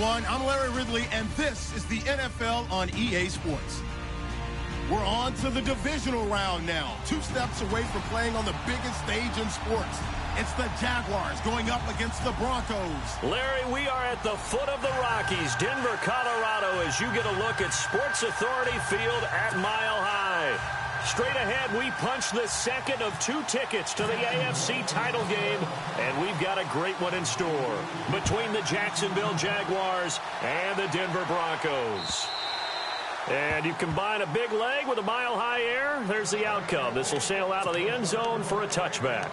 everyone. I'm Larry Ridley, and this is the NFL on EA Sports. We're on to the divisional round now. 2 steps away from playing on the biggest stage in sports. It's the Jaguars going up against the Broncos. Larry, we are at the foot of the Rockies, Denver, Colorado, as you get a look at Sports Authority Field at Mile High. Straight ahead, we punch the second of 2 tickets to the AFC title game, and we've got a great one in store between the Jacksonville Jaguars and the Denver Broncos. And you combine a big leg with a mile-high air, there's the outcome. This will sail out of the end zone for a touchback.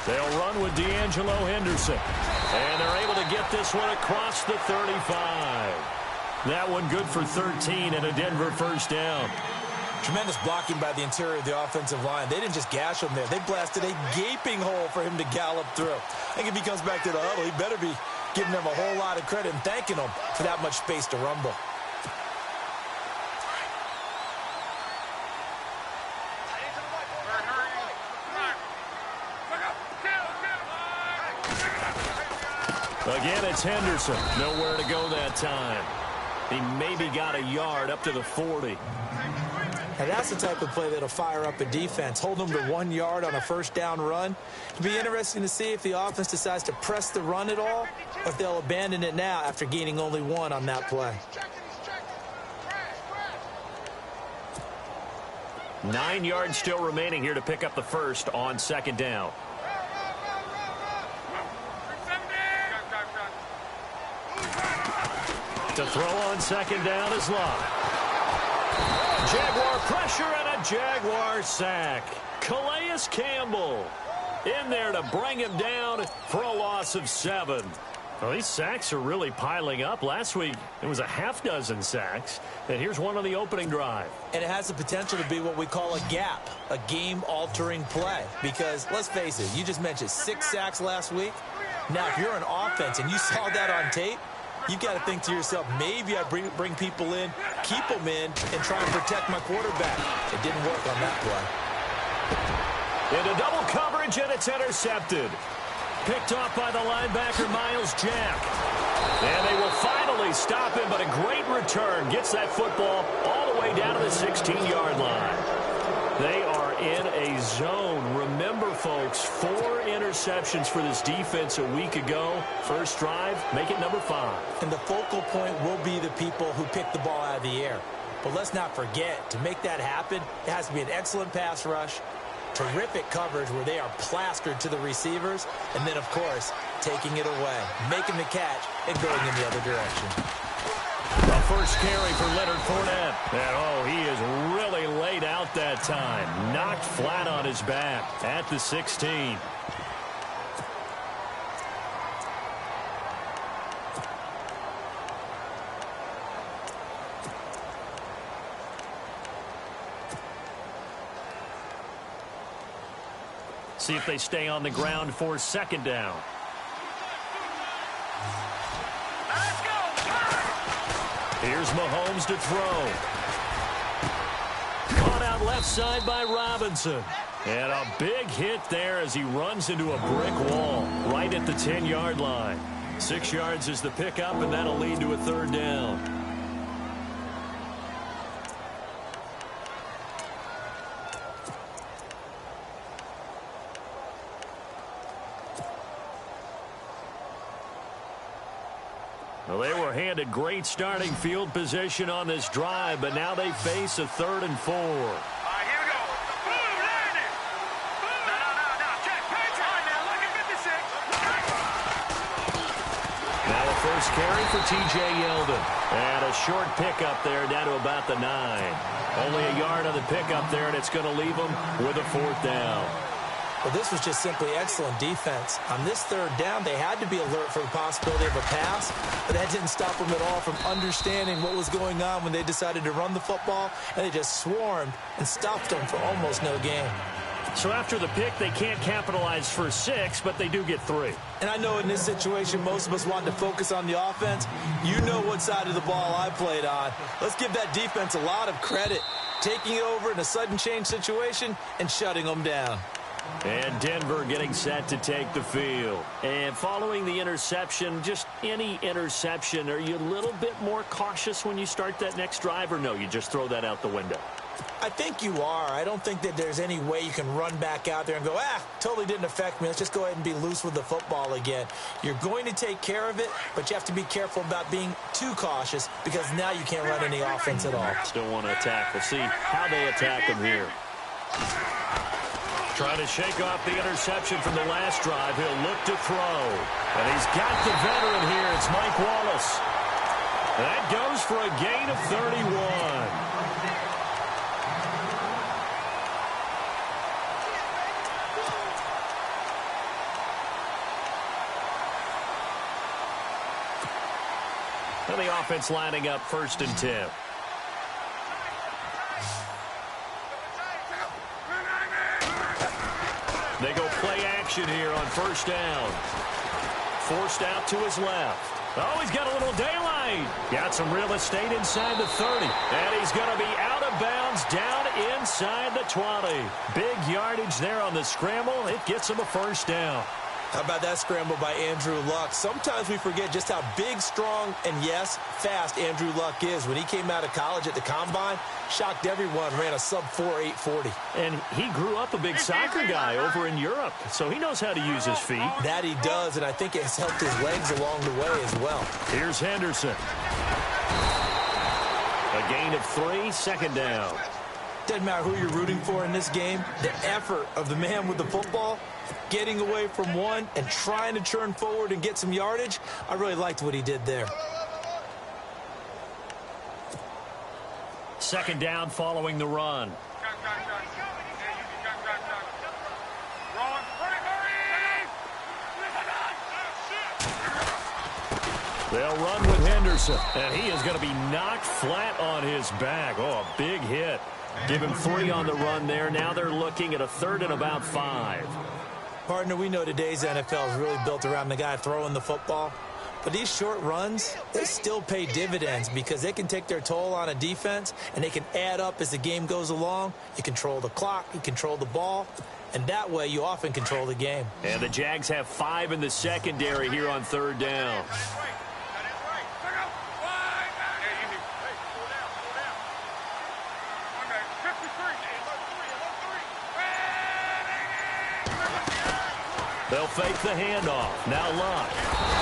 They'll run with D'Angelo Henderson. And they're able to get this one across the 35. That one good for 13 and a Denver first down. Tremendous blocking by the interior of the offensive line. They didn't just gash him there. They blasted a gaping hole for him to gallop through. I think if he comes back to the huddle, he better be giving them a whole lot of credit and thanking them for that much space to rumble. Again, it's Henderson. Nowhere to go that time. He maybe got a yard up to the 40. And that's the type of play that'll fire up a defense. Hold them to 1 yard on a first down run. It'll be interesting to see if the offense decides to press the run at all, or if they'll abandon it now after gaining only 1 on that play. 9 yards still remaining here to pick up the first on second down. To throw on second down is Love. Jaguar pressure and a Jaguar sack. Calais Campbell in there to bring him down for a loss of 7. Well, these sacks are really piling up. Last week, it was a half-dozen sacks. And here's one on the opening drive. And it has the potential to be what we call a gap, a game-altering play. Because, let's face it, you just mentioned 6 sacks last week. Now, if you're an offense and you saw that on tape, you've got to think to yourself, maybe I bring people in, keep them in, and try and protect my quarterback. It didn't work on that play. Into double coverage, and it's intercepted. Picked off by the linebacker, Miles Jack. And they will finally stop him, but a great return. Gets that football all the way down to the 16-yard line. They are in a zone. Remember, folks, 4 interceptions for this defense a week ago. First drive, make it number 5. And the focal point will be the people who pick the ball out of the air. But let's not forget, to make that happen, it has to be an excellent pass rush, terrific coverage where they are plastered to the receivers, and then, of course, taking it away, making the catch, and going in the other direction. The first carry for Leonard Fournette. And, oh, he is really laid out that time. Knocked flat on his back at the 16. See if they stay on the ground for second down. Here's Mahomes to throw. Caught out left side by Robinson. And a big hit there as he runs into a brick wall right at the 10-yard line. 6 yards is the pickup, and that'll lead to a third down. Well, they were handed great starting field position on this drive, but now they face a 3rd and 4. All right, here we go. Boom, land it. Boom. No. Check. All right, now look at 56. Now a first carry for T.J. Yeldon. And a short pickup there down to about the 9. Only a yard on the pickup there, and it's going to leave them with a 4th down. Well, this was just simply excellent defense. On this third down, they had to be alert for the possibility of a pass, but that didn't stop them at all from understanding what was going on when they decided to run the football, and they just swarmed and stopped them for almost no gain. So after the pick, they can't capitalize for 6, but they do get 3. And I know in this situation, most of us wanted to focus on the offense. You know what side of the ball I played on. Let's give that defense a lot of credit, taking it over in a sudden change situation and shutting them down. And Denver getting set to take the field. And following the interception, just any interception, are you a little bit more cautious when you start that next drive, or no, you just throw that out the window? I think you are. I don't think that there's any way you can run back out there and go, totally didn't affect me. Let's just go ahead and be loose with the football again. You're going to take care of it, but you have to be careful about being too cautious because now you can't run any offense at all. Still want to attack. We'll see how they attack him here. Trying to shake off the interception from the last drive. He'll look to throw. And he's got the veteran here. It's Mike Wallace. That goes for a gain of 31. And the offense lining up 1st and 10. They go play action here on 1st down. Forced out to his left. Oh, he's got a little daylight. Got some real estate inside the 30. And he's going to be out of bounds down inside the 20. Big yardage there on the scramble. It gets him a 1st down. How about that scramble by Andrew Luck? Sometimes we forget just how big, strong, and, yes, fast Andrew Luck is. When he came out of college at the Combine, shocked everyone, ran a sub-4 840. And he grew up a big soccer guy over in Europe, so he knows how to use his feet. That he does, and I think it has helped his legs along the way as well. Here's Henderson. A gain of 3, 2nd down. Doesn't matter who you're rooting for in this game. The effort of the man with the football, getting away from one and trying to turn forward and get some yardage, I really liked what he did there. 2nd down following the run. They'll run with Henderson, and he is going to be knocked flat on his back. Oh, a big hit. Give him 3 on the run there. Now they're looking at a 3rd and about 5. Partner, we know today's NFL is really built around the guy throwing the football. But these short runs, they still pay dividends because they can take their toll on a defense, and they can add up as the game goes along. You control the clock, you control the ball, and that way you often control the game. And the Jags have 5 in the secondary here on 3rd down. They'll fake the handoff. Now Luck.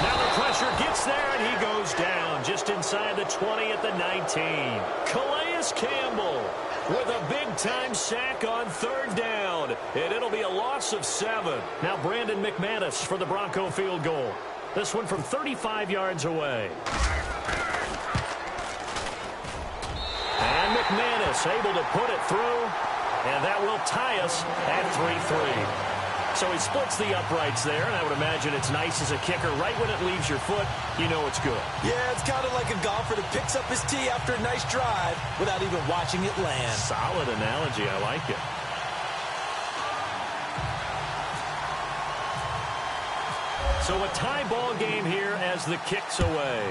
Now the pressure gets there, and he goes down just inside the 20 at the 19. Calais Campbell with a big-time sack on 3rd down, and it'll be a loss of 7. Now Brandon McManus for the Bronco field goal. This one from 35 yards away. And McManus able to put it through, and that will tie us at 3-3. So he splits the uprights there, and I would imagine it's nice as a kicker. Right when it leaves your foot, you know it's good. Yeah, it's kind of like a golfer that picks up his tee after a nice drive without even watching it land. Solid analogy. I like it. So a tie ball game here as the kick's away.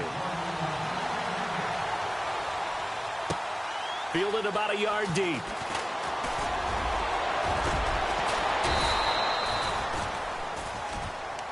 Fielded about a yard deep.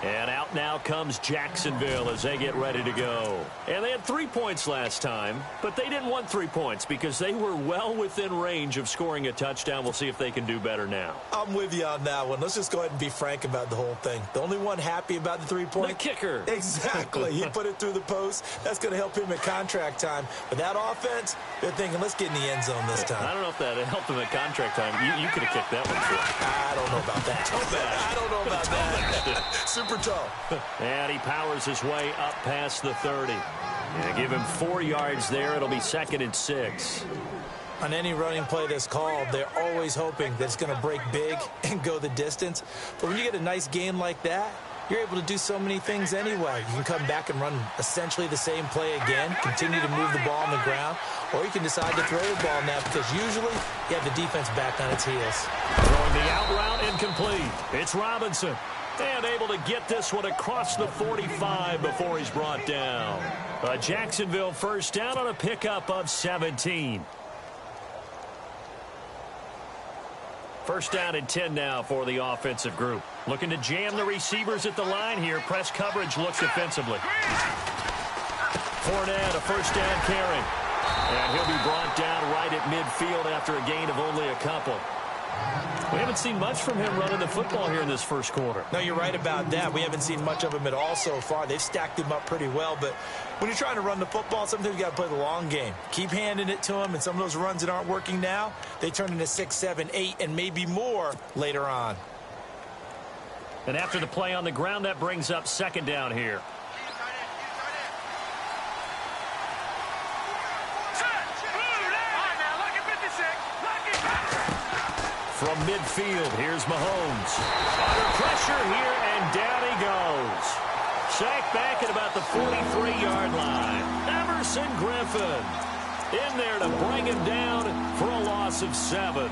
And out now comes Jacksonville as they get ready to go. And they had 3 points last time, but they didn't want 3 points because they were well within range of scoring a touchdown. We'll see if they can do better now. I'm with you on that one. Let's just go ahead and be frank about the whole thing. The only one happy about the 3-point? The kicker. Exactly. He put it through the post. That's going to help him at contract time. But that offense, they're thinking, let's get in the end zone this time. I don't know if that helped him at contract time. You could have kicked that one through. I don't know about that. I don't know about that. Super tall. And he powers his way up past the 30. And give him 4 yards there. It'll be 2nd and 6. On any running play that's called, they're always hoping that it's going to break big and go the distance. But when you get a nice gain like that, you're able to do so many things anyway. You can come back and run essentially the same play again, continue to move the ball on the ground, or you can decide to throw the ball now because usually you have the defense back on its heels. Throwing the out route incomplete. It's Robinson. And able to get this one across the 45 before he's brought down. A Jacksonville first down on a pickup of 17. First down and 10 now for the offensive group. Looking to jam the receivers at the line here. Press coverage looks defensively. Fournette, a first down carry. And he'll be brought down right at midfield after a gain of only a couple. We haven't seen much from him running the football here in this first quarter. No, you're right about that. We haven't seen much of him at all so far. They've stacked him up pretty well, but when you're trying to run the football, sometimes you got to play the long game. Keep handing it to him, and some of those runs that aren't working now, they turn into 6, 7, 8, and maybe more later on. And after the play on the ground, that brings up second down here. From midfield, here's Mahomes. Under pressure here, and down he goes. Sacked back at about the 43-yard line. Emerson Griffin in there to bring him down for a loss of 7.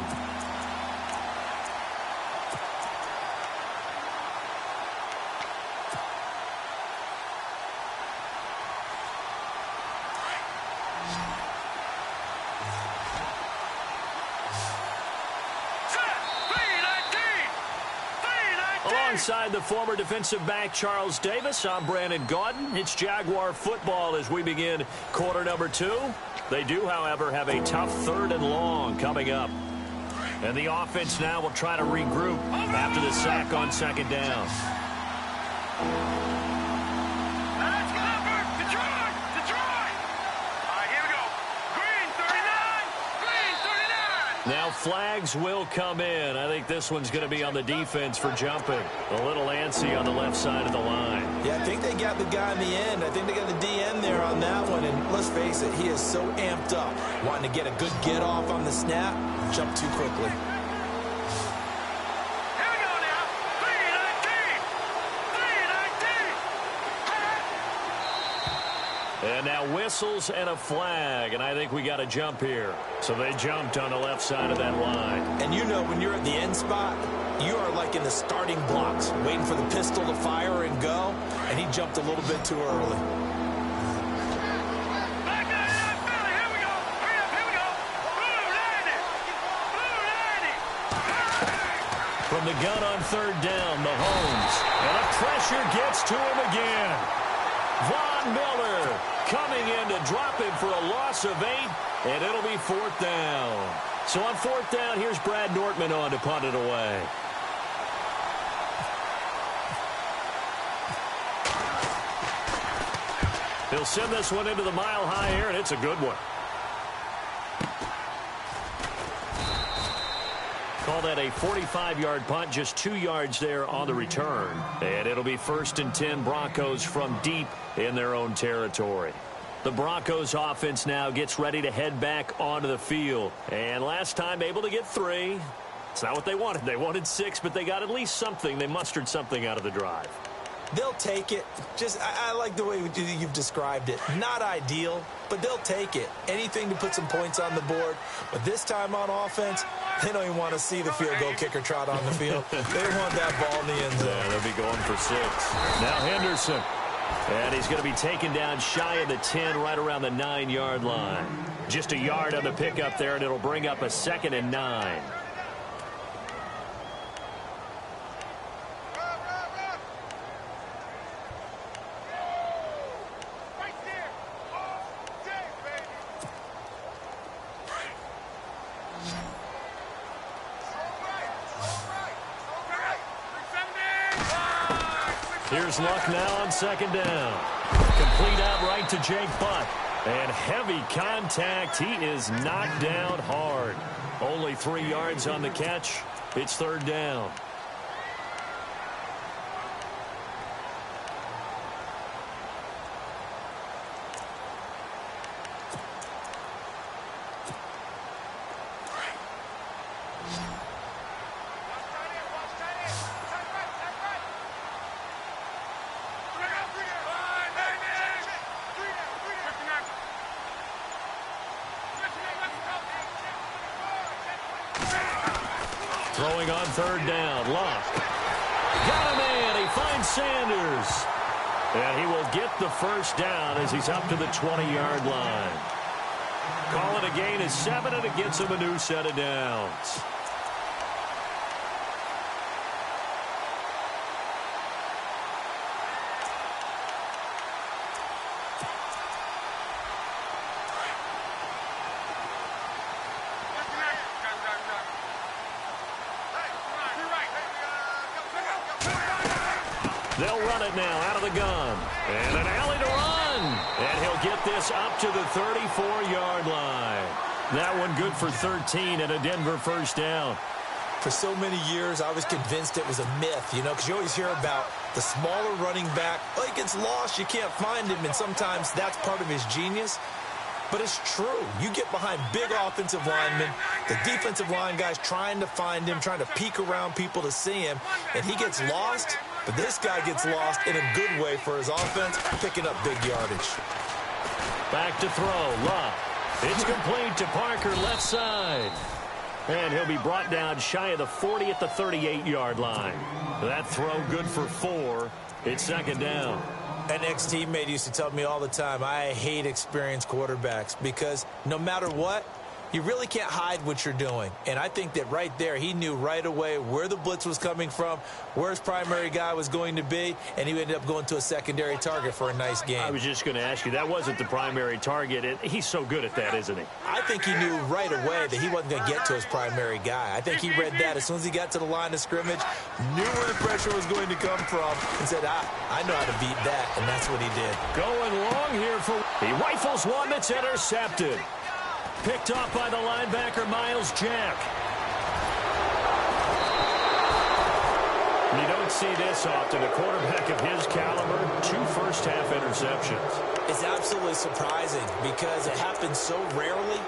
Alongside the former defensive back Charles Davis, I'm Brandon Gaudin. It's Jaguar football as we begin quarter number 2. They do, however, have a tough 3rd and long coming up. And the offense now will try to regroup after the sack on second down. Now flags will come in. I think this one's going to be on the defense for jumping. A little antsy on the left side of the line. Yeah, I think they got the guy in the end. I think they got the DN there on that one. And let's face it, he is so amped up, wanting to get a good get off on the snap, jump too quickly. And now whistles and a flag, and I think we got a jump here. So they jumped on the left side of that line. And you know when you're at the end spot, you are like in the starting blocks, waiting for the pistol to fire and go, and he jumped a little bit too early. From the gun on third down, Mahomes. And the pressure gets to him again. Von Miller coming in to drop him for a loss of 8, and it'll be 4th down. So on 4th down, here's Brad Nortman on to punt it away. He'll send this one into the mile-high air, and it's a good one. Call that a 45-yard punt, just 2 yards there on the return. And it'll be 1st and 10 Broncos from deep in their own territory. The Broncos offense now gets ready to head back onto the field. And last time able to get 3. It's not what they wanted. They wanted 6, but they got at least something. They mustered something out of the drive. They'll take it. I like the way you've described it. Not ideal, but they'll take it. Anything to put some points on the board. But this time on offense, they don't even want to see the field goal kicker trot on the field. They want that ball in the end zone. Yeah, they'll be going for 6. Now Henderson. And he's going to be taken down shy of the 10, right around the 9-yard line. Just a yard on the pickup there, and it'll bring up a 2nd and 9. Here's Luck now on 2nd down. Complete out right to Jake Butt. And heavy contact. He is knocked down hard. Only 3 yards on the catch. It's 3rd down. Throwing on third down. Luck. Got a man. He finds Sanders. And he will get the first down as he's up to the 20-yard line. Call it a gain of 7, and it gets him a new set of downs. They'll run it now out of the gun. And an alley to run. And he'll get this up to the 34-yard line. That one good for 13 and a Denver first down. For so many years, I was convinced it was a myth, you know, because you always hear about the smaller running back. Well, he gets lost, you can't find him, and sometimes that's part of his genius. But it's true. You get behind big offensive linemen, the defensive line guys trying to find him, trying to peek around people to see him, and he gets lost. But this guy gets lost in a good way for his offense, picking up big yardage. Back to throw. Luck. It's complete to Parker, left side. And he'll be brought down shy of the 40 at the 38-yard line. That throw good for 4. It's second down. An ex-teammate used to tell me all the time, I hate experienced quarterbacks because no matter what, you really can't hide what you're doing. And I think that right there, he knew right away where the blitz was coming from, where his primary guy was going to be, and he ended up going to a secondary target for a nice game. I was just going to ask you, that wasn't the primary target. He's so good at that, isn't he? I think he knew right away that he wasn't going to get to his primary guy. I think he read that as soon as he got to the line of scrimmage, knew where the pressure was going to come from, and said, I know how to beat that, and that's what he did. Going long here for... He rifles one that's intercepted. Picked off by the linebacker, Miles Jack. You don't see this often. A quarterback of his caliber, 2 first-half interceptions. It's absolutely surprising because it happens so rarely.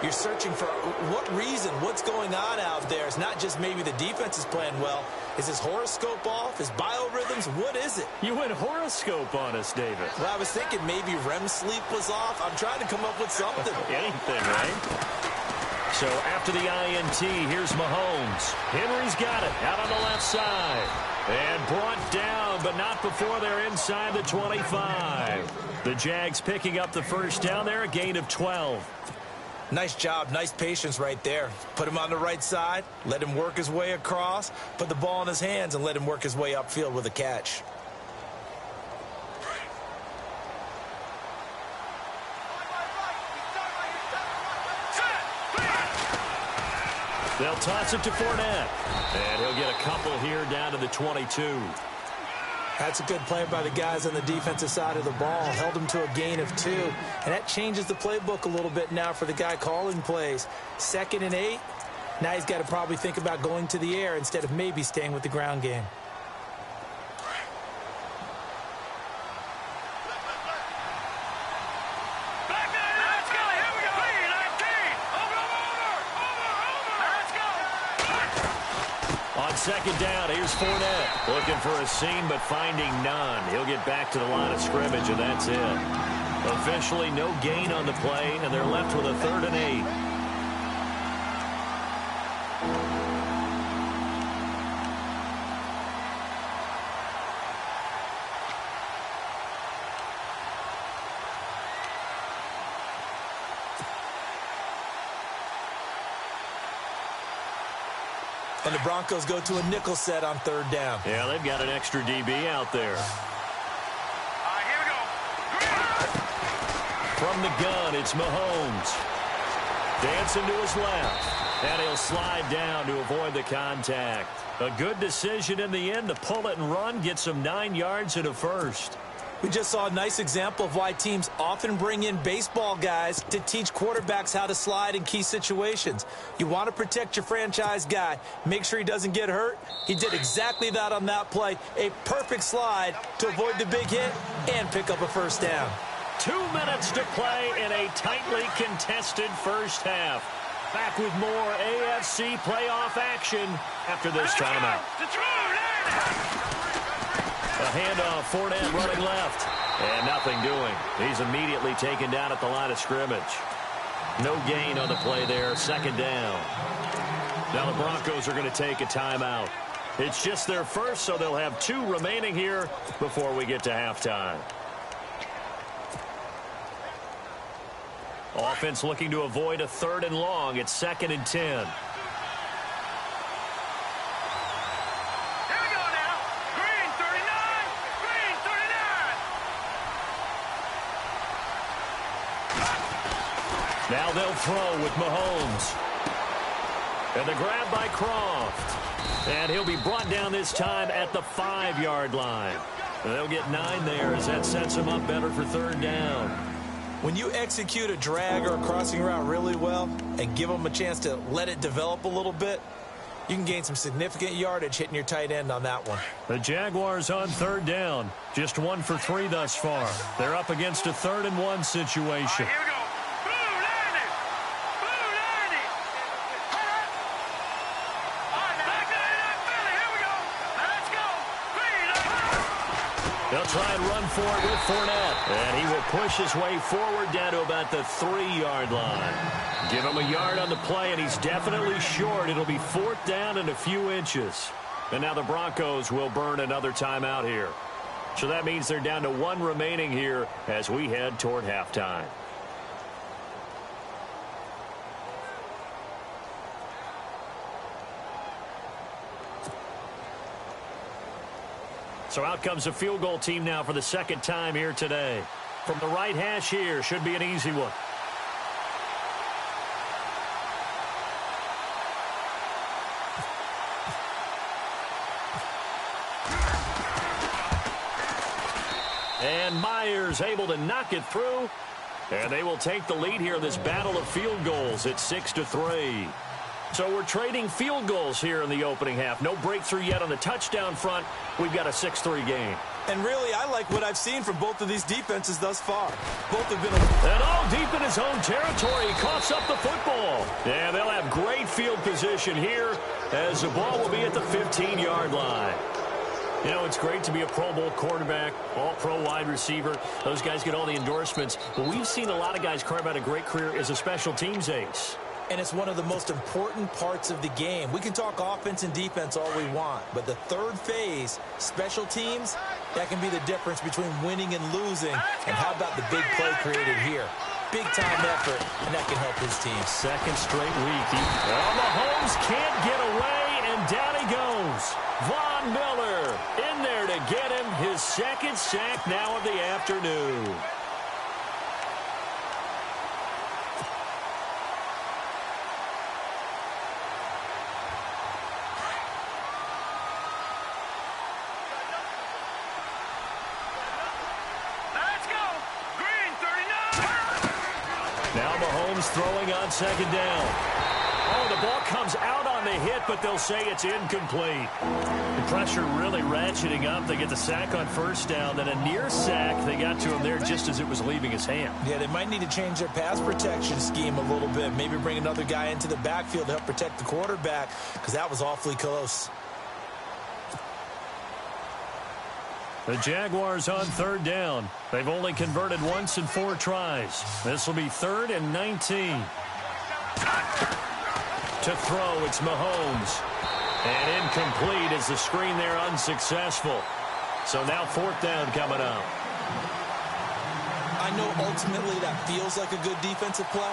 You're searching for what reason, what's going on out there. It's not just maybe the defense is playing well. Is his horoscope off? His biorhythms? What is it? You went horoscope on us, David. Well, I was thinking maybe REM sleep was off. I'm trying to come up with something. Anything, right? So after the INT, here's Mahomes. Henry's got it out on the left side. And brought down, but not before they're inside the 25. The Jags picking up the first down there, a gain of 12. Nice job, nice patience right there. Put him on the right side, let him work his way across, put the ball in his hands, and let him work his way upfield with a catch. They'll toss it to Fournette. And he'll get a couple here down to the 22. That's a good play by the guys on the defensive side of the ball. Held him to a gain of 2. And that changes the playbook a little bit now for the guy calling plays. 2nd and 8. Now he's got to probably think about going to the air instead of maybe staying with the ground game. Second down, here's Fournette. Looking for a seam, but finding none. He'll get back to the line of scrimmage, and that's it. Officially no gain on the play, and they're left with a 3rd and 8. And the Broncos go to a nickel set on 3rd down. Yeah, they've got an extra DB out there. Here we go. From the gun, it's Mahomes. Dancing to his left. And he'll slide down to avoid the contact. A good decision in the end to pull it and run. Gets him 9 yards and a first. We just saw a nice example of why teams often bring in baseball guys to teach quarterbacks how to slide in key situations. You want to protect your franchise guy. Make sure he doesn't get hurt. He did exactly that on that play. A perfect slide to avoid the big hit and pick up a first down. 2 minutes to play in a tightly contested first half. Back with more AFC playoff action after this timeout. A handoff, Fournette running left. And nothing doing. He's immediately taken down at the line of scrimmage. No gain on the play there, 2nd down. Now the Broncos are going to take a timeout. It's just their first, so they'll have 2 remaining here before we get to halftime. Offense looking to avoid a 3rd and long. It's 2nd and 10. Here we go now. Green 39. Green 39. Now they'll throw with Mahomes. And the grab by Croft. And he'll be brought down this time at the 5-yard line. They'll get 9 there as that sets them up better for 3rd down. When you execute a drag or a crossing route really well and give them a chance to let it develop a little bit, you can gain some significant yardage hitting your tight end on that one. The Jaguars on 3rd down. Just 1 for 3 thus far. They're up against a 3rd and 1 situation. Here we go. Blue landing. Blue landing. All right, back to that Philly. Here we go. Now let's go. Green. They'll try and run for it with Fournette. And he will push his way forward down to about the 3-yard line. Give him a yard on the play, and he's definitely short. It'll be 4th down and a few inches. And now the Broncos will burn another timeout here. So that means they're down to 1 remaining here as we head toward halftime. So out comes a field goal team now for the 2nd time here today. From the right hash here, should be an easy one. And Myers able to knock it through. And they will take the lead here in this battle of field goals at 6-3. So we're trading field goals here in the opening half. No breakthrough yet on the touchdown front. We've got a 6-3 game. And really, I like what I've seen from both of these defenses thus far. Both have been... And all deep in his own territory. He coughs up the football. Yeah, they'll have great field position here as the ball will be at the 15-yard line. You know, it's great to be a Pro Bowl quarterback, all-pro wide receiver. Those guys get all the endorsements. But we've seen a lot of guys carve out a great career as a special teams ace. And it's one of the most important parts of the game. We can talk offense and defense all we want, but the 3rd phase, special teams, that can be the difference between winning and losing. And how about the big play created here? Big-time effort, and that can help his team. 2nd straight week. Mahomes can't get away, and down he goes. Von Miller in there to get him his 2nd sack now of the afternoon. Throwing on 2nd down. Oh, the ball comes out on the hit, but they'll say it's incomplete. The pressure really ratcheting up. They get the sack on 1st down, then a near sack. They got to him there just as it was leaving his hand. Yeah, they might need to change their pass protection scheme a little bit. Maybe bring another guy into the backfield to help protect the quarterback, because that was awfully close. The Jaguars on 3rd down. They've only converted once in 4 tries. This will be 3rd and 19. To throw, it's Mahomes. And incomplete as the screen there unsuccessful. So now 4th down coming up. I know ultimately that feels like a good defensive play,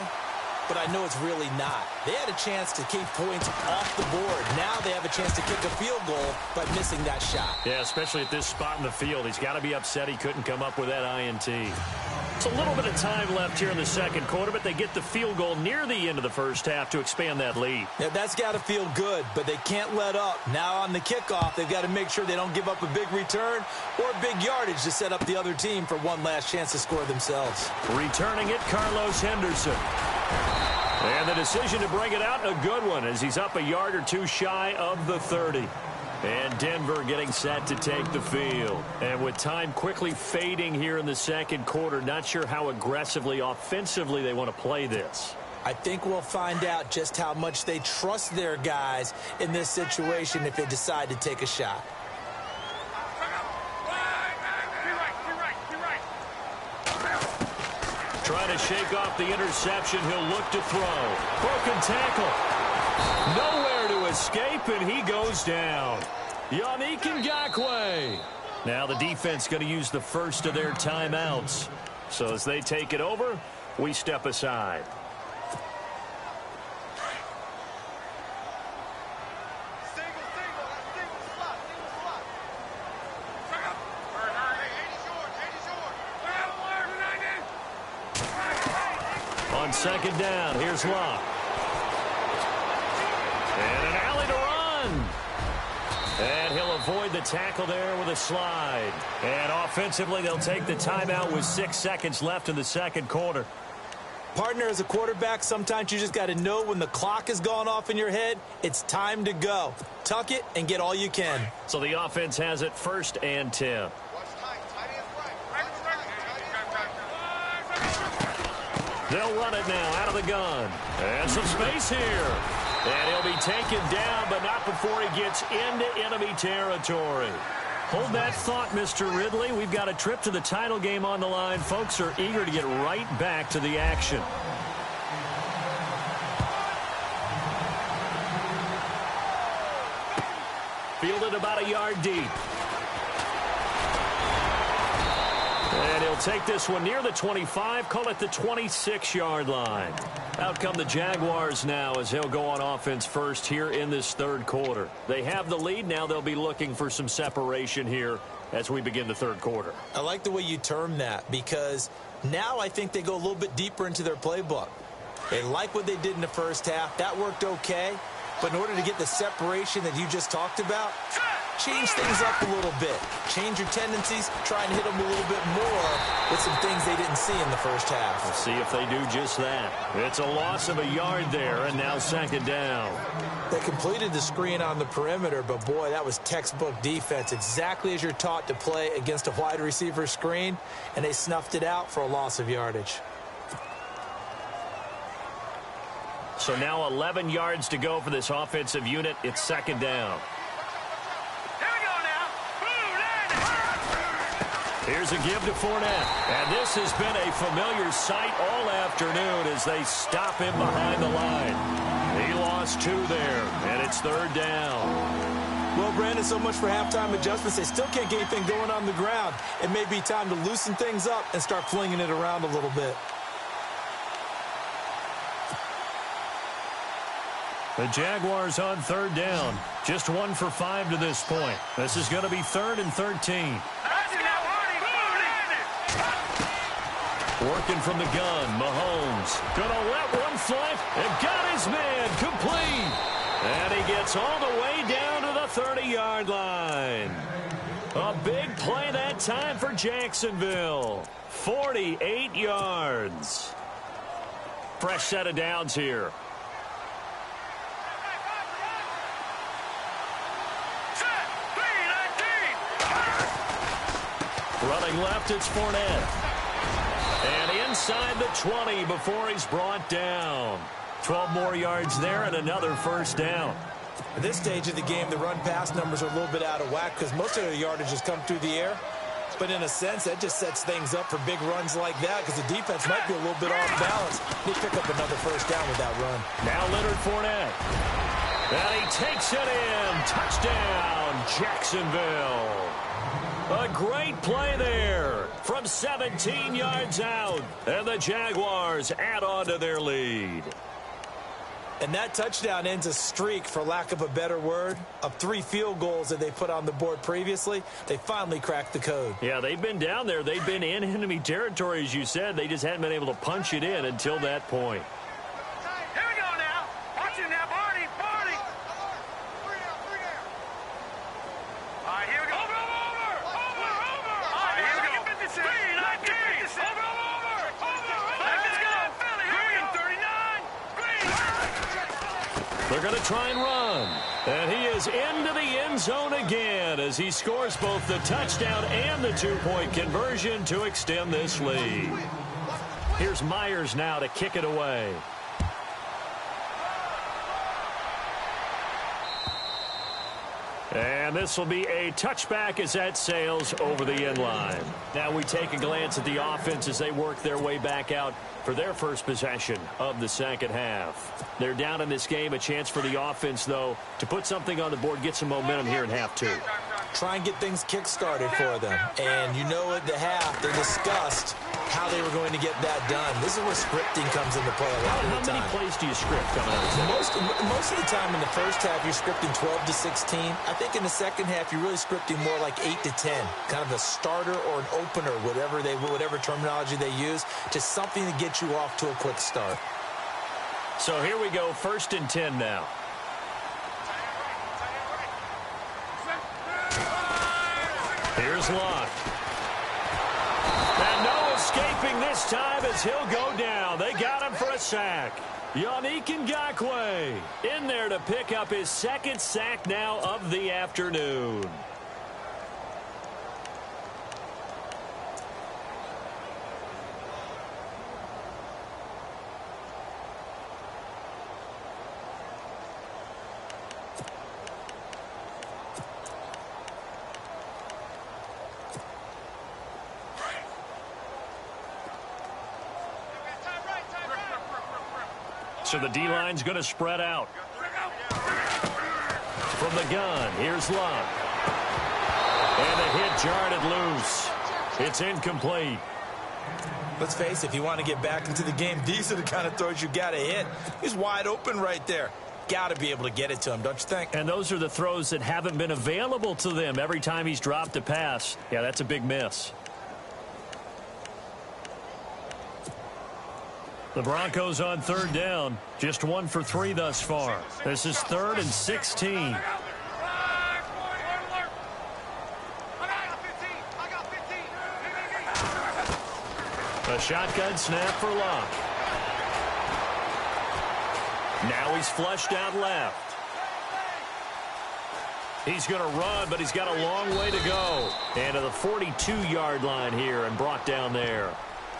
but I know it's really not. They had a chance to keep points off the board. Now they have a chance to kick a field goal by missing that shot. Yeah, especially at this spot in the field. He's got to be upset he couldn't come up with that INT. It's a little bit of time left here in the 2nd quarter, but they get the field goal near the end of the 1st half to expand that lead. Yeah, that's got to feel good, but they can't let up. Now on the kickoff, they've got to make sure they don't give up a big return or big yardage to set up the other team for one last chance to score themselves. Returning it, Carlos Henderson. And the decision to bring it out, a good one, as he's up a yard or 2 shy of the 30. And Denver getting set to take the field. And with time quickly fading here in the 2nd quarter, not sure how aggressively, offensively they want to play this. I think we'll find out just how much they trust their guys in this situation if they decide to take a shot. Trying to shake off the interception. He'll look to throw. Broken tackle. Nowhere to escape, and he goes down. Yannick Ngakoue. Now the defense going to use the first of their timeouts. So as they take it over, we step aside. On second down, here's Locke. And an alley to run. And he'll avoid the tackle there with a slide. And offensively, they'll take the timeout with 6 seconds left in the second quarter. Partner, as a quarterback, sometimes you just got to know when the clock has gone off in your head, it's time to go. Tuck it and get all you can. So the offense has it 1st and 10. They'll run it now out of the gun. And some space here. And he'll be taken down, but not before he gets into enemy territory. Hold that thought, Mr. Ridley. We've got a trip to the title game on the line. Folks are eager to get right back to the action. Fielded about a yard deep. And he'll take this one near the 25, call it the 26-yard line. Out come the Jaguars now as he'll go on offense first here in this third quarter. They have the lead. Now they'll be looking for some separation here as we begin the third quarter. I like the way you term that because now I think they go a little bit deeper into their playbook. They like what they did in the first half. That worked okay. But in order to get the separation that you just talked about, change things up a little bit. Change your tendencies. Try and hit them a little bit more with some things they didn't see in the first half. We'll see if they do just that. It's a loss of a yard there, and now second down. They completed the screen on the perimeter, but boy, that was textbook defense. Exactly as you're taught to play against a wide receiver screen, and they snuffed it out for a loss of yardage. So now 11 yards to go for this offensive unit. It's second down. Here's a give to Fournette. And this has been a familiar sight all afternoon as they stop him behind the line. He lost 2 there, and it's third down. Well, Brandon, so much for halftime adjustments. They still can't get anything going on the ground. It may be time to loosen things up and start flinging it around a little bit. The Jaguars on third down. Just 1 for 5 to this point. This is going to be 3rd and 13. Working from the gun, Mahomes. Gonna let one fly and got his man complete. And he gets all the way down to the 30-yard line. A big play that time for Jacksonville. 48 yards. Fresh set of downs here. Running left, it's Fournette. And inside the 20 before he's brought down. 12 more yards there and another first down. At this stage of the game, the run-pass numbers are a little bit out of whack because most of the yardage has come through the air. But in a sense, that just sets things up for big runs like that because the defense might be a little bit off balance. They pick up another first down with that run. Now Leonard Fournette. And he takes it in. Touchdown, Jacksonville. A great play there from 17 yards out. And the Jaguars add on to their lead. And that touchdown ends a streak, for lack of a better word, of 3 field goals that they put on the board previously. They finally cracked the code. Yeah, they've been down there. They've been in enemy territory, as you said. They just hadn't been able to punch it in until that point. Here we go now. Watch it now, Barney. Barney. All right, here we go. Over. All right, here we go. Green, let's go. Let's go. Philly, Green, 39. Green. They're going to try and run. And he is into the end zone again as he scores both the touchdown and the 2-point conversion to extend this lead. Here's Myers now to kick it away. And this will be a touchback as that sails over the end line. Now we take a glance at the offense as they work their way back out for their first possession of the second half. They're down in this game. A chance for the offense, though, to put something on the board, get some momentum here in half two. Try and get things kick-started for them. And you know at the half, they discussed how they were going to get that done. This is where scripting comes into play a lot of the time. How many plays do you script coming out of this? Most of the time in the first half, you're scripting 12 to 16. I think in the second half, you're really scripting more like 8 to 10. Kind of a starter or an opener, whatever terminology they use, just something to get you off to a quick start. So here we go, 1st and 10 now. Here's Locke. And no escaping this time as he'll go down. They got him for a sack. Yannick Ngakoue in there to pick up his 2nd sack now of the afternoon. So the D-line's going to spread out. From the gun, here's Locke. And the hit jarred it loose. It's incomplete. Let's face it, if you want to get back into the game, these are the kind of throws you got to hit. He's wide open right there. Got to be able to get it to him, don't you think? And those are the throws that haven't been available to them every time he's dropped a pass. Yeah, that's a big miss. The Broncos on 3rd down. Just 1 for 3 thus far. This is 3rd and 16. A shotgun snap for Locke. Now he's flushed out left. He's going to run, but he's got a long way to go. And to the 42-yard line here and brought down there.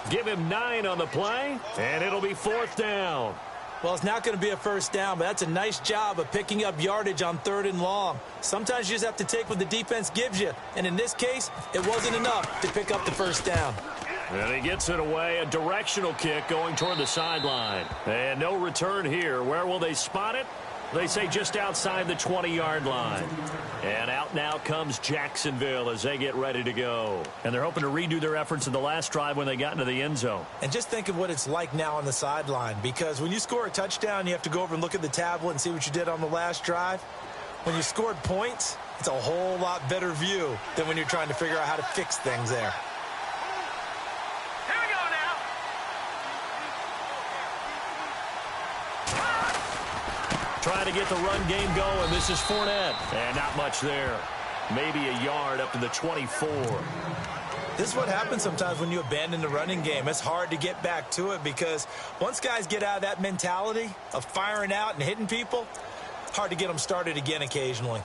Give him 9 on the play, and it'll be 4th down. Well, it's not going to be a first down, but that's a nice job of picking up yardage on 3rd and long. Sometimes you just have to take what the defense gives you, and in this case, it wasn't enough to pick up the first down. And he gets it away, a directional kick going toward the sideline. And no return here. Where will they spot it? They say just outside the 20-yard line. And out now comes Jacksonville as they get ready to go. And they're hoping to redo their efforts in the last drive when they got into the end zone. And just think of what it's like now on the sideline, because when you score a touchdown, you have to go over and look at the tablet and see what you did on the last drive. When you scored points, it's a whole lot better view than when you're trying to figure out how to fix things there. Trying to get the run game going. This is Fournette. And not much there. Maybe a yard up to the 24. This is what happens sometimes when you abandon the running game. It's hard to get back to it because once guys get out of that mentality of firing out and hitting people, hard to get them started again occasionally.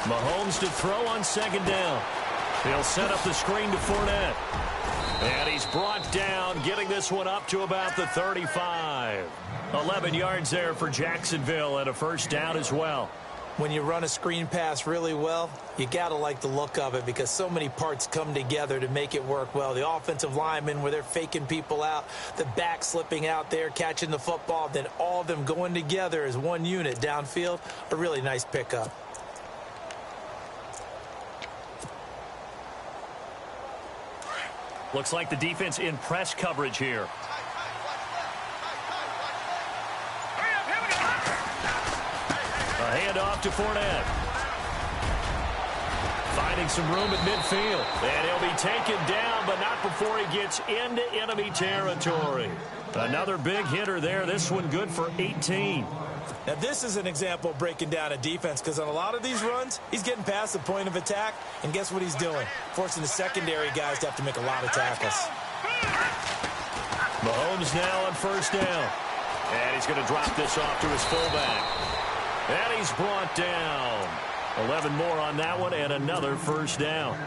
Mahomes to throw on 2nd down. He'll set up the screen to Fournette. And he's brought down, getting this one up to about the 35. 11 yards there for Jacksonville and a first down as well. When you run a screen pass really well, you got to like the look of it because so many parts come together to make it work well. The offensive linemen where they're faking people out, the back slipping out there, catching the football, then all of them going together as one unit downfield, a really nice pickup. Looks like the defense in press coverage here. A handoff to Fournette. Finding some room at midfield. And he'll be taken down, but not before he gets into enemy territory. Another big hitter there. This one good for 18. Now, this is an example of breaking down a defense because on a lot of these runs, he's getting past the point of attack, and guess what he's doing? Forcing the secondary guys to have to make a lot of tackles. Mahomes now on 1st down. And he's going to drop this off to his fullback. And he's brought down. 11 more on that one and another first down.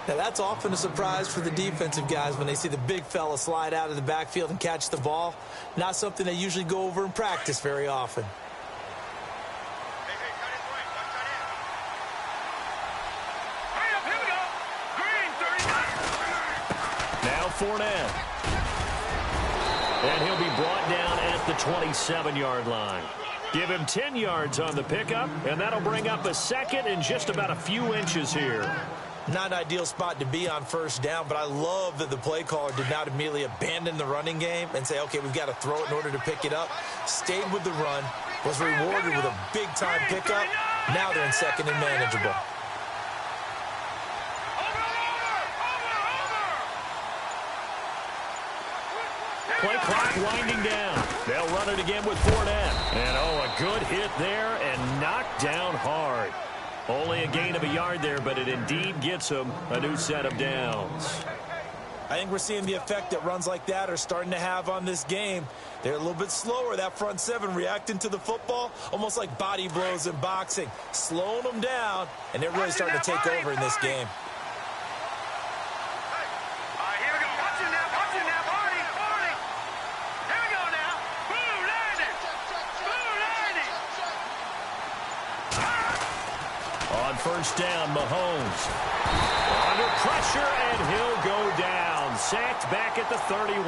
Now, that's often a surprise for the defensive guys when they see the big fella slide out of the backfield and catch the ball. Not something they usually go over in practice very often. Now Fournette. And he'll be brought down at the 27-yard line. Give him 10 yards on the pickup, and that'll bring up a second and just about a few inches here. Not an ideal spot to be on first down, but I love that the play caller did not immediately abandon the running game and say, okay, we've got to throw it in order to pick it up. Stayed with the run, was rewarded with a big-time pickup. Now they're in second and manageable. Play clock winding down. They'll run it again with Fournette. And, a good hit there and knocked down hard. Only a gain of a yard there, but it indeed gets them a new set of downs. I think we're seeing the effect that runs like that are starting to have on this game. They're a little bit slower, that front seven, reacting to the football, almost like body blows in boxing, slowing them down, and they're really starting to take over in this game. First down, Mahomes. Under pressure, and he'll go down. Sacked back at the 31.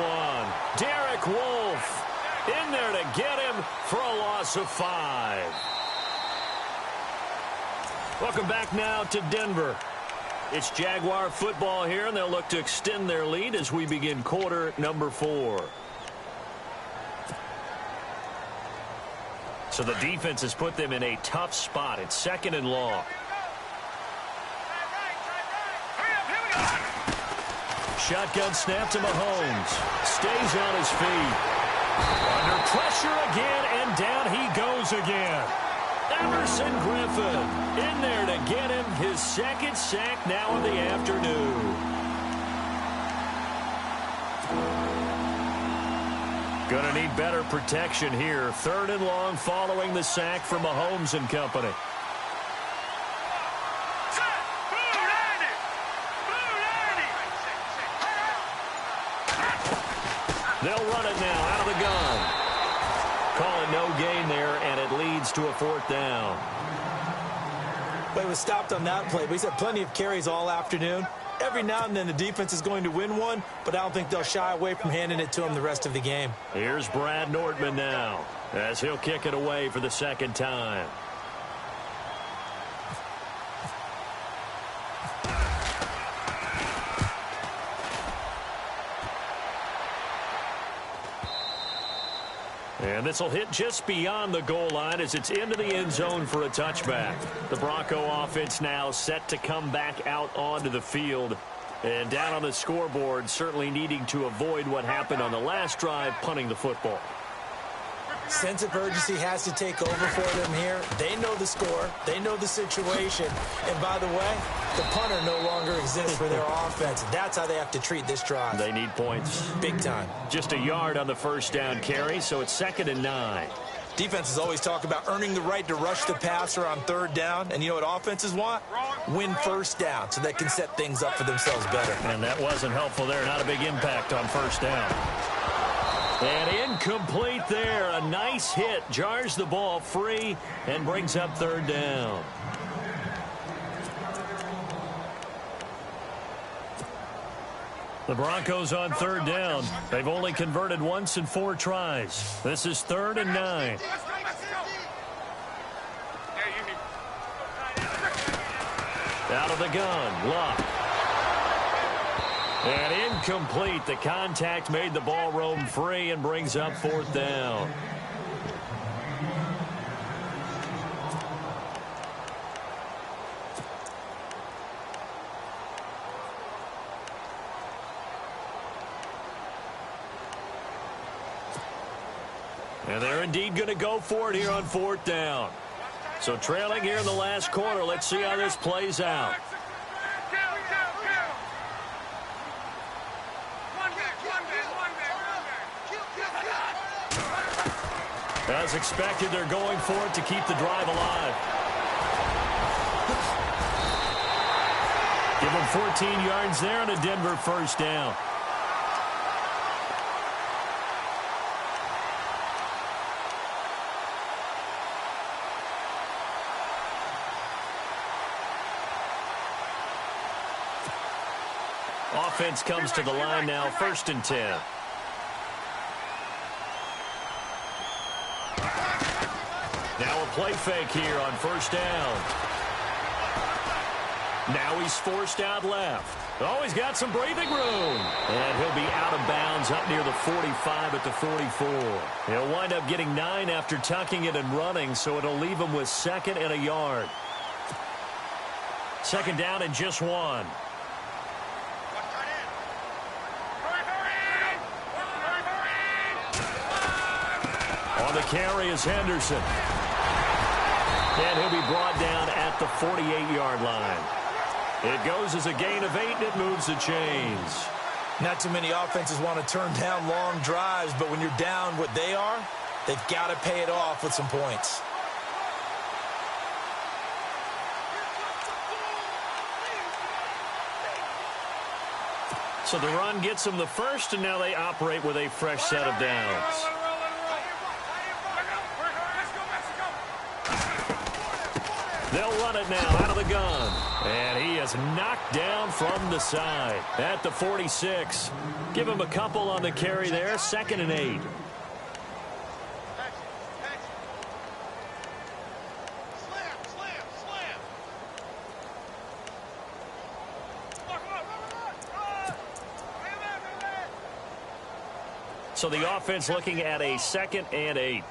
Derek Wolfe in there to get him for a loss of 5. Welcome back now to Denver. It's Jaguar football here, and they'll look to extend their lead as we begin quarter number 4. So the defense has put them in a tough spot. It's second and long. Shotgun snap to Mahomes. Stays on his feet. Under pressure again, and down he goes again. Emerson Griffin in there to get him his second sack now in the afternoon. Gonna need better protection here. Third and long following the sack from Mahomes and company. They'll run it now out of the gun. Calling no gain there, and it leads to a fourth down. But he was stopped on that play, but he's had plenty of carries all afternoon. Every now and then the defense is going to win one, but I don't think they'll shy away from handing it to him the rest of the game. Here's Brad Nordman now, as he'll kick it away for the second time. And this will hit just beyond the goal line as it's into the end zone for a touchback. The Bronco offense now set to come back out onto the field. And down on the scoreboard, certainly needing to avoid what happened on the last drive, punting the football. Sense of urgency has to take over for them here. They know the score. They know the situation. And by the way, the punter no longer exists for their offense. That's how they have to treat this drive. They need points. Big time. Just a yard on the first down carry, so it's 2nd and 9. Defenses always talk about earning the right to rush the passer on third down. And you know what offenses want? Win first down so they can set things up for themselves better. And that wasn't helpful there. Not a big impact on first down. And incomplete there. A nice hit. Jars the ball free and brings up third down. The Broncos on third down. They've only converted once in 4 tries. This is 3rd and 9. Out of the gun. Luck. And incomplete. The contact made the ball roam free and brings up 4th down. And they're indeed going to go for it here on 4th down. So trailing here in the last quarter. Let's see how this plays out. As expected, they're going for it to keep the drive alive. Give him 14 yards there and a Denver first down. Offense comes to the line now, 1st and 10. Now a play fake here on 1st down. Now he's forced out left. Oh, he's got some breathing room. And he'll be out of bounds up near the 45 at the 44. He'll wind up getting 9 after tucking it and running, so it'll leave him with 2nd and a yard. 2nd down and just 1. On the carry is Henderson. And he'll be brought down at the 48-yard line. It goes as a gain of 8, and it moves the chains. Not too many offenses want to turn down long drives, but when you're down what they are, they've got to pay it off with some points. So the run gets them the first, and now they operate with a fresh set of downs. They'll run it now out of the gun. And he is knocked down from the side at the 46. Give him a couple on the carry there. 2nd and 8. So the offense looking at a 2nd and 8.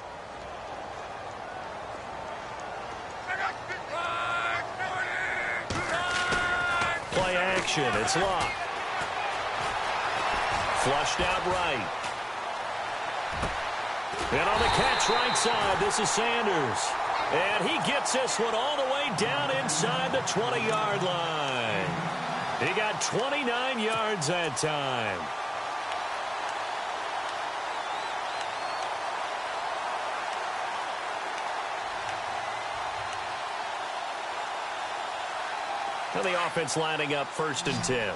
Play action. It's Locke. Flushed out right. And on the catch right side, this is Sanders. And he gets this one all the way down inside the 20-yard line. He got 29 yards that time. Now the offense lining up 1st and 10.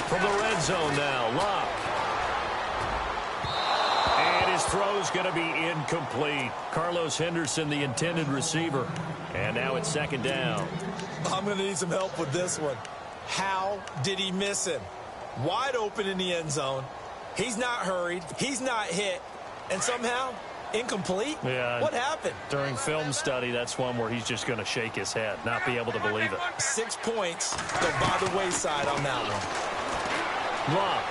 From the red zone now, Locke. And his throw's going to be incomplete. Carlos Henderson, the intended receiver. And now it's 2nd down. I'm going to need some help with this one. How did he miss him? Wide open in the end zone. He's not hurried. He's not hit. And somehow, incomplete? Yeah. What happened? During film study, that's one where he's just going to shake his head, not be able to believe it. 6 points go by the wayside on that one. Locke.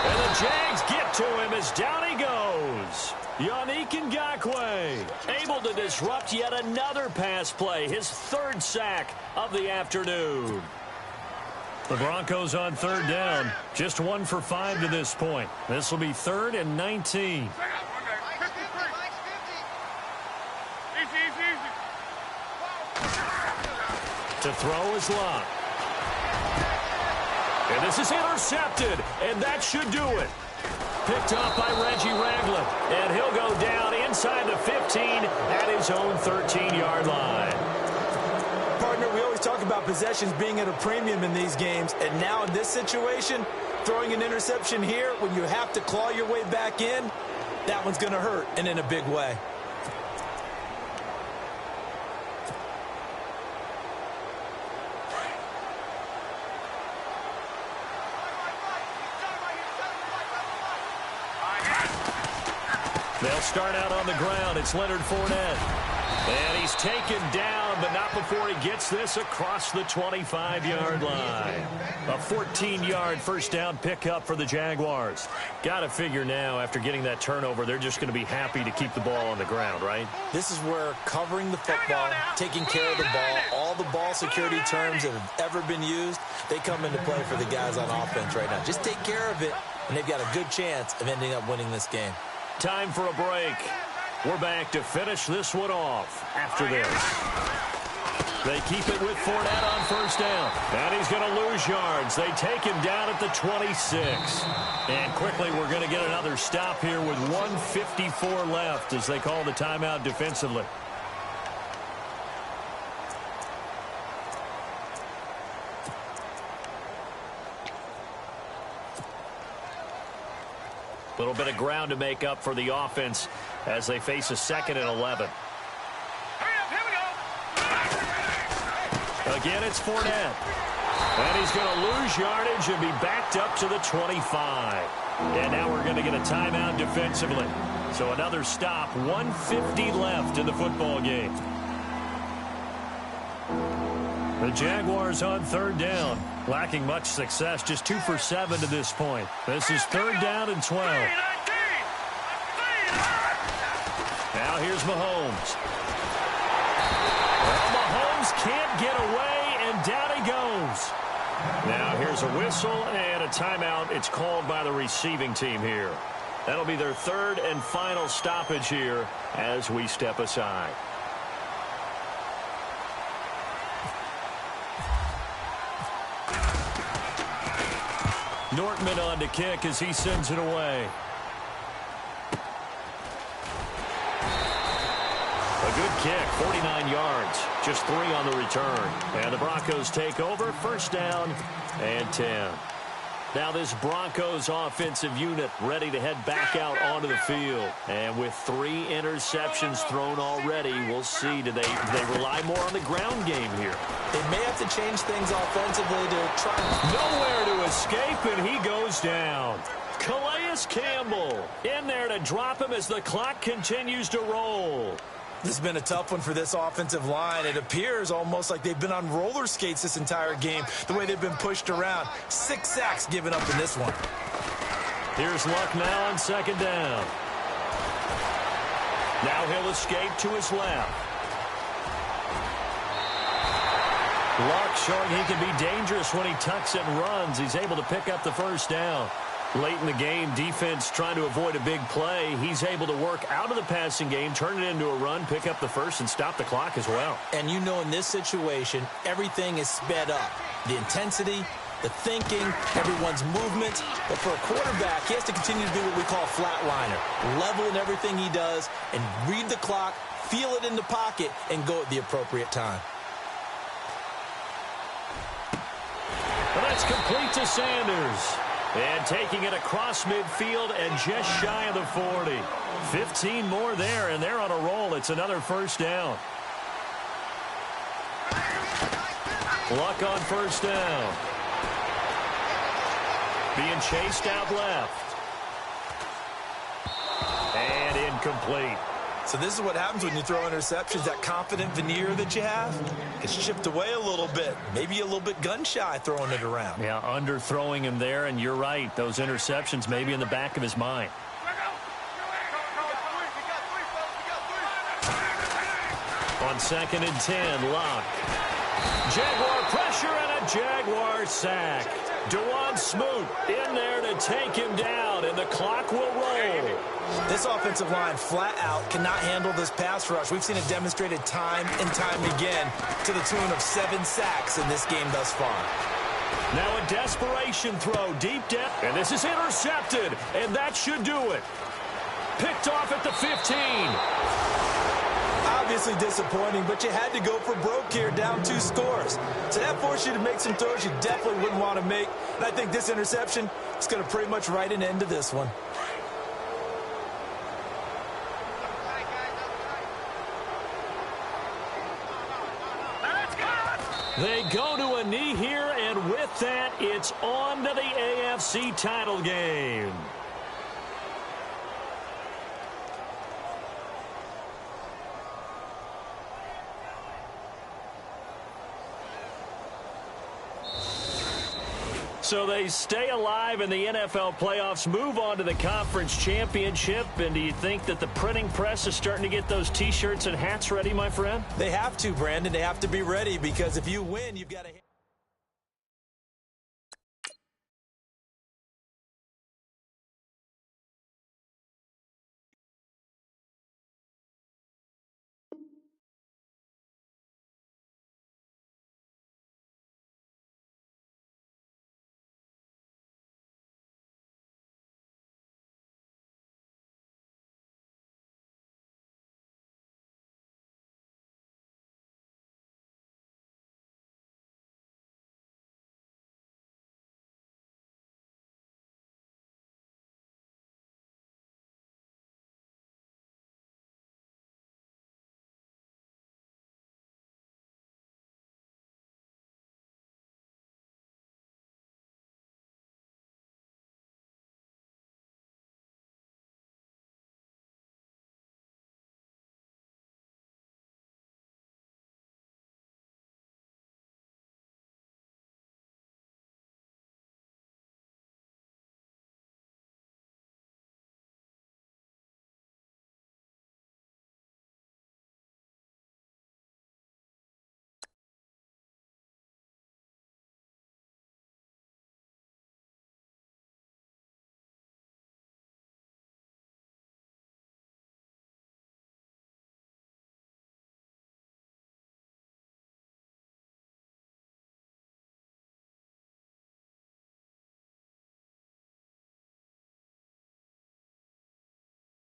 And the Jags get to him as down he goes. Yannick Ngakoue able to disrupt yet another pass play, his 3rd sack of the afternoon. The Broncos on 3rd down, just 1 for 5 to this point. This will be 3rd and 19. To throw is Locke. And this is intercepted, and that should do it. Picked off by Reggie Ragland, and he'll go down inside the 15 at his own 13-yard line. Partner, we always talk about possessions being at a premium in these games, and now in this situation, throwing an interception here when you have to claw your way back in, that one's going to hurt, and in a big way. They'll start out on the ground. It's Leonard Fournette. And he's taken down, but not before he gets this across the 25-yard line. A 14-yard first down pickup for the Jaguars. Got to figure now, after getting that turnover, they're just going to be happy to keep the ball on the ground, right? This is where covering the football, taking care of the ball, all the ball security terms that have ever been used, they come into play for the guys on offense right now. Just take care of it, and they've got a good chance of ending up winning this game. Time for a break. We're back to finish this one off after this. They keep it with Fournette on first down. And he's going to lose yards. They take him down at the 26. And quickly we're going to get another stop here with 1:54 left as they call the timeout defensively. A little bit of ground to make up for the offense as they face a 2nd and 11. Again, it's Fournette. And he's going to lose yardage and be backed up to the 25. And now we're going to get a timeout defensively. So another stop, 1:50 left in the football game. The Jaguars on 3rd down. Lacking much success, just 2 for 7 to this point. This is 3rd down and 12. Now here's Mahomes. Well, Mahomes can't get away, and down he goes. Now here's a whistle and a timeout. It's called by the receiving team here. That'll be their 3rd and final stoppage here as we step aside. Nortman on to kick as he sends it away. A good kick, 49 yards, just 3 on the return. And the Broncos take over, 1st down and 10. Now this Broncos offensive unit ready to head back out onto the field. And with 3 interceptions thrown already, we'll see. Do they rely more on the ground game here? They may have to change things offensively to try. Nowhere to escape, and he goes down. Calais Campbell in there to drop him as the clock continues to roll. This has been a tough one for this offensive line. It appears almost like they've been on roller skates this entire game, the way they've been pushed around. 6 sacks given up in this one. Here's Luck now on 2nd down. Now he'll escape to his left. Luck showing he can be dangerous when he tucks it and runs. He's able to pick up the 1st down. Late in the game, defense trying to avoid a big play. He's able to work out of the passing game, turn it into a run, pick up the 1st, and stop the clock as well. And you know in this situation, everything is sped up. The intensity, the thinking, everyone's movement. But for a quarterback, he has to continue to do what we call flatliner. Level in everything he does and read the clock, feel it in the pocket, and go at the appropriate time. Well, that's complete to Sanders. And taking it across midfield and just shy of the 40. 15 more there, and they're on a roll. It's another 1st down. Luck on 1st down. Being chased out left. And incomplete. So this is what happens when you throw interceptions. That confident veneer that you have gets chipped away a little bit. Maybe a little bit gun-shy throwing it around. Yeah, underthrowing him there, and you're right. Those interceptions may be in the back of his mind. On 2nd and 10, Luck. Jaguar pressure and a Jaguar sack. Dewan Smoot in there to take him down, and the clock will roll. This offensive line flat out cannot handle this pass rush. We've seen it demonstrated time and time again to the tune of 7 sacks in this game thus far. Now a desperation throw deep down, and this is intercepted, and that should do it. Picked off at the 15. Obviously disappointing, but you had to go for broke here, down 2 scores. So that forced you to make some throws you definitely wouldn't want to make. And I think this interception is going to pretty much write an end to this one. They go to a knee here, and with that, it's on to the AFC title game. So they stay alive in the NFL playoffs, move on to the conference championship. And do you think that the printing press is starting to get those T-shirts and hats ready, my friend? They have to, Brandon. They have to be ready because if you win, you've got to...